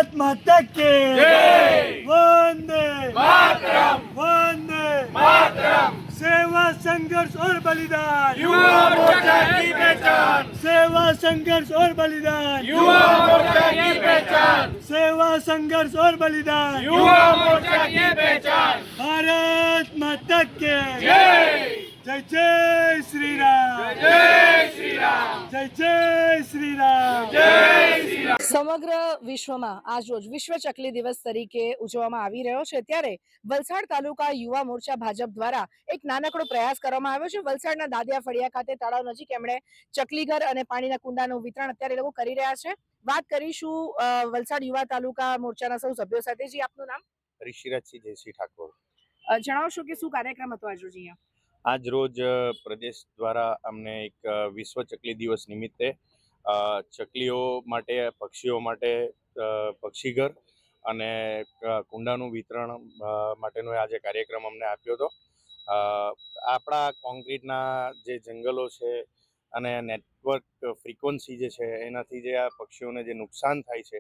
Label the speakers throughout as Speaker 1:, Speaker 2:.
Speaker 1: भारत माता के
Speaker 2: जय
Speaker 1: वंदे
Speaker 2: मातरम
Speaker 1: वंदे
Speaker 2: मातरम।
Speaker 1: सेवा संघर्ष और बलिदान
Speaker 2: युवा मोर्चा की पहचान,
Speaker 1: सेवा संघर्ष और बलिदान
Speaker 2: युवा मोर्चा की पहचान,
Speaker 1: सेवा संघर्ष और बलिदान
Speaker 2: युवा मोर्चा की पहचान।
Speaker 1: भारत माता के
Speaker 2: जय
Speaker 1: जय जय श्री राम
Speaker 2: जय श्री राम
Speaker 1: जय जय श्री राम
Speaker 2: जय श्री राम।
Speaker 3: સમગ્ર વિશ્વમાં આજરોજ વિશ્વ ચકલી દિવસ તરીકે ઉજવવામાં આવી રહ્યો છે ત્યારે વલસાડ તાલુકા યુવા મોરચા ભાજપ દ્વારા એક નાનકડો પ્રયાસ કરવામાં આવ્યો છે. વલસાડના દાદિયા ફળિયા ખાતે તળાવ નજીક એમણે ચકલીઘર અને પાણીના કુંડાનું વિતરણ અત્યારે લોકો કરી રહ્યા છે. વાત કરીશું વલસાડ યુવા તાલુકા મોરચાના સૌ સભ્યો સાથે. જી, આપનું નામ?
Speaker 4: ઋષિરાજસિંહ જયસિંહ ઠાકોર.
Speaker 3: જણાવશો કે શું કાર્યક્રમ હતો આજરોજ અહીંયા?
Speaker 4: આજ રોજ પ્રદેશ દ્વારા અમને એક વિશ્વ ચકલી દિવસ નિમિત્તે ચકલીઓ માટે, પક્ષીઓ માટે પક્ષીઘર અને કુંડાનું વિતરણ માટેનો આજે કાર્યક્રમ અમને આપ્યો હતો. આપણા કોન્ક્રીટના જે જંગલો છે અને નેટવર્ક ફ્રીક્વન્સી જે છે એનાથી જે આ પક્ષીઓને જે નુકસાન થાય છે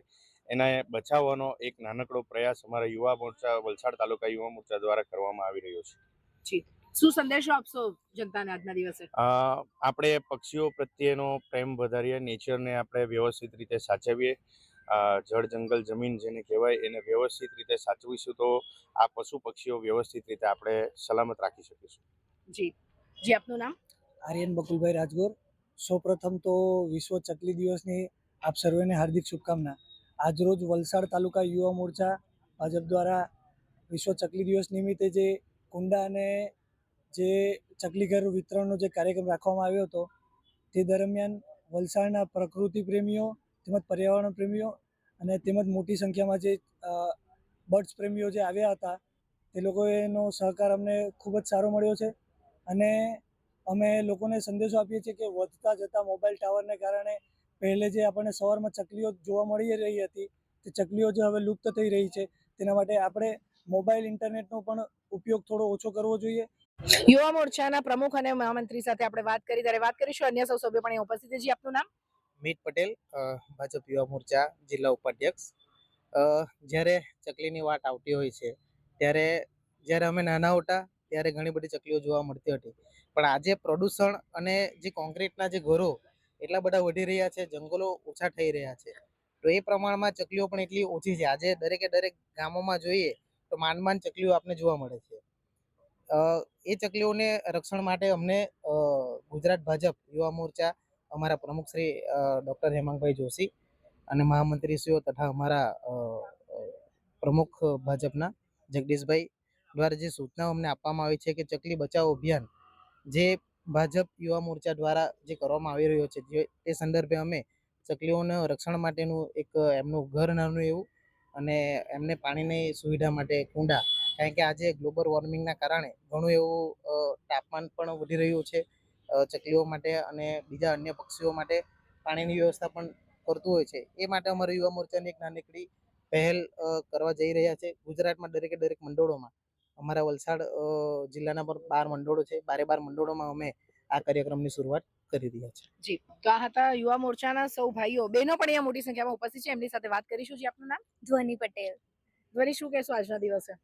Speaker 4: એને બચાવવાનો એક નાનકડો પ્રયાસ અમારા યુવા મોરચા, વલસાડ તાલુકા યુવા મોરચા દ્વારા કરવામાં આવી રહ્યો છે.
Speaker 3: જી, શું સંદેશો આપશો જનતાને આજના દિવસે?
Speaker 4: આપણે પક્ષીઓ પ્રત્યેનો પ્રેમ વધારીએ, નેચરને આપણે વ્યવસ્થિત રીતે સાચવીએ. જળ, જંગલ, જમીન જેને કહેવાય એને વ્યવસ્થિત રીતે સાચવીશું તો આ પશુ પક્ષીઓ વ્યવસ્થિત રીતે આપણે સલામત રાખી શકીશું.
Speaker 3: જી જી, આપનું નામ?
Speaker 1: આર્યન બકુલભાઈ રાજગોર. સૌપ્રથમ તો વિશ્વ ચકલી દિવસની આપ સર્વેને હાર્દિક શુભકામના. આજરોજ વલસાડ તાલુકા યુવા મોરચા ભાજપ દ્વારા વિશ્વ ચકલી દિવસ નિમિત્તે જે કુંડા અને જે ચકલીઘર વિતરણનો જે કાર્યક્રમ રાખવામાં આવ્યો હતો તે દરમિયાન વલસાડના પ્રકૃતિ પ્રેમીઓ તેમજ પર્યાવરણ પ્રેમીઓ અને તેમજ મોટી સંખ્યામાં જે બર્ડ્સ પ્રેમીઓ જે આવ્યા હતા તે લોકોનો સહકાર અમને ખૂબ જ સારો મળ્યો છે. અને અમે લોકોને સંદેશો આપીએ છીએ કે વધતા જતા મોબાઈલ ટાવરને કારણે પહેલે જે આપણને સવારમાં ચકલીઓ જોવા મળી રહી હતી તે ચકલીઓ જે હવે લુપ્ત થઈ રહી છે તેના માટે આપણે મોબાઈલ ઇન્ટરનેટનો પણ ઉપયોગ થોડો ઓછો કરવો જોઈએ.
Speaker 3: યુવા મોરચાના પ્રમુખ અને મહામંત્રી સાથે આપણે વાત કરી ત્યારે વાત કરીશું અન્ય સૌ સભ્યો પણ અહીં ઉપસ્થિત છે. જી, આપનું નામ?
Speaker 5: મીત પટેલ, ભાજપ યુવા મોરચા જિલ્લા ઉપાધ્યક્ષ. જ્યારે ચકલીની વાત આવતી હોય છે ત્યારે જ્યારે અમે નાના હતા ત્યારે ઘણી બધી ચકલીઓ જોવા મળતી હતી, પણ આજે પ્રદૂષણ અને જે કોન્ક્રીટના જે ઘરો એટલા બધા વધી રહ્યા છે, જંગલો ઓછા થઈ રહ્યા છે, તો એ પ્રમાણમાં ચકલીઓ પણ એટલી ઓછી છે. આજે દરેક ગામોમાં જોઈએ તો માંડ ચકલીઓ આપને જોવા મળે છે. એ ચકલીઓને રક્ષણ માટે અમને ગુજરાત ભાજપ યુવા મોરચા, અમારા પ્રમુખ શ્રી ડૉક્ટર હેમાંગભાઈ જોશી અને મહામંત્રીશ્રીઓ તથા અમારા પ્રમુખ ભાજપના જગદીશભાઈ દ્વારા જે સૂચનાઓ અમને આપવામાં આવી છે કે ચકલી બચાવો અભિયાન જે ભાજપ યુવા મોરચા દ્વારા જે કરવામાં આવી રહ્યો છે, જે તે સંદર્ભે અમે ચકલીઓના રક્ષણ માટેનું એક એમનું ઘર નાનું એવું અને એમને પાણીની સુવિધા માટે કુંડા, કારણ કે આજે ગ્લોબલ વોર્મિંગના કારણે ઘણું એવું તાપમાન પણ વધી રહ્યું છે. ચકલીઓ માટે અને બીજા અન્ય પક્ષીઓ માટે પાણીની વ્યવસ્થા પણ કરતું હોય છે. એ માટે અમારા યુવા મોરચાની એક નાનકડી પહેલ કરવા જઈ રહ્યા છે. ગુજરાતમાં દરેક મંડળોમાં, અમારા વલસાડ જિલ્લાના પર 12 મંડળો છે, 12 મંડળોમાં અમે આ કાર્યક્રમની શરૂઆત કરી રહ્યા છે.
Speaker 3: જી, તો આ હતા યુવા મોરચાના સૌ ભાઈઓ બહેનો પણ અહીંયા મોટી સંખ્યામાં ઉપસ્થિત છે, એમની સાથે વાત કરીશું. જી, આપનું નામ?
Speaker 6: ધ્વનિ પટેલ.
Speaker 3: ધ્વનિ, શું કહેશો આજના દિવસે?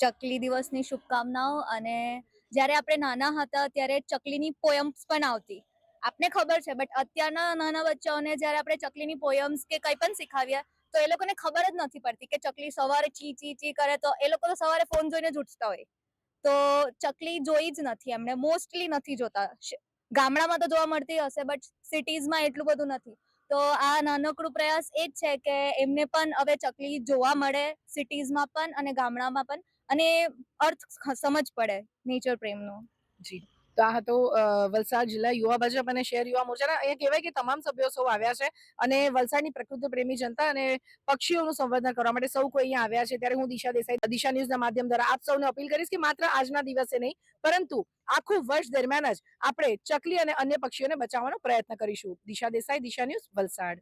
Speaker 6: ચકલી દિવસની શુભકામનાઓ. અને જ્યારે આપણે નાના હતા ત્યારે ચકલીની પોયમ્સ પણ આવતી, આપને ખબર છે, બટ અત્યારના નાના બચ્ચાઓને જ્યારે આપણે ચકલીની પોયમ્સ કે કંઈ પણ શીખાવીએ તો એ લોકોને ખબર જ નથી પડતી કે ચકલી સવારે ચી ચી ચી કરે તો એ લોકો તો સવારે ફોન જોઈને જ ઉઠતા હોય. તો ચકલી જોઈ જ નથી એમણે, મોસ્ટલી નથી જોતા. ગામડામાં તો જોવા મળતી હશે બટ સિટીઝમાં એટલું બધું નથી. તો આ નાનકડું પ્રયાસ એ જ છે કે એમને પણ હવે ચકલી જોવા મળે સિટીઝમાં પણ અને ગામડામાં પણ, અને અર્થ સમજ પડે નેચર પ્રેમનો.
Speaker 3: જી, તો આ હતો વલસાડ જિલ્લા યુવા ભાજપ અને શહેર યુવા મોરચાના. અહીંયા કહેવાય કે તમામ સભ્યો સૌ આવ્યા છે અને વલસાડની પ્રકૃતિ પ્રેમી જનતા અને પક્ષીઓનું સંવર્ધન કરવા માટે સૌ કોઈ અહીંયા આવ્યા છે. ત્યારે હું દિશા દેસાઈ, દિશા ન્યૂઝના માધ્યમ દ્વારા આપ સૌને અપીલ કરીશ કે માત્ર આજના દિવસે નહીં પરંતુ આખું વર્ષ દરમિયાન જ આપણે ચકલી અને અન્ય પક્ષીઓને બચાવવાનો પ્રયત્ન કરીશું. દિશા દેસાઈ, દિશા ન્યૂઝ, વલસાડ.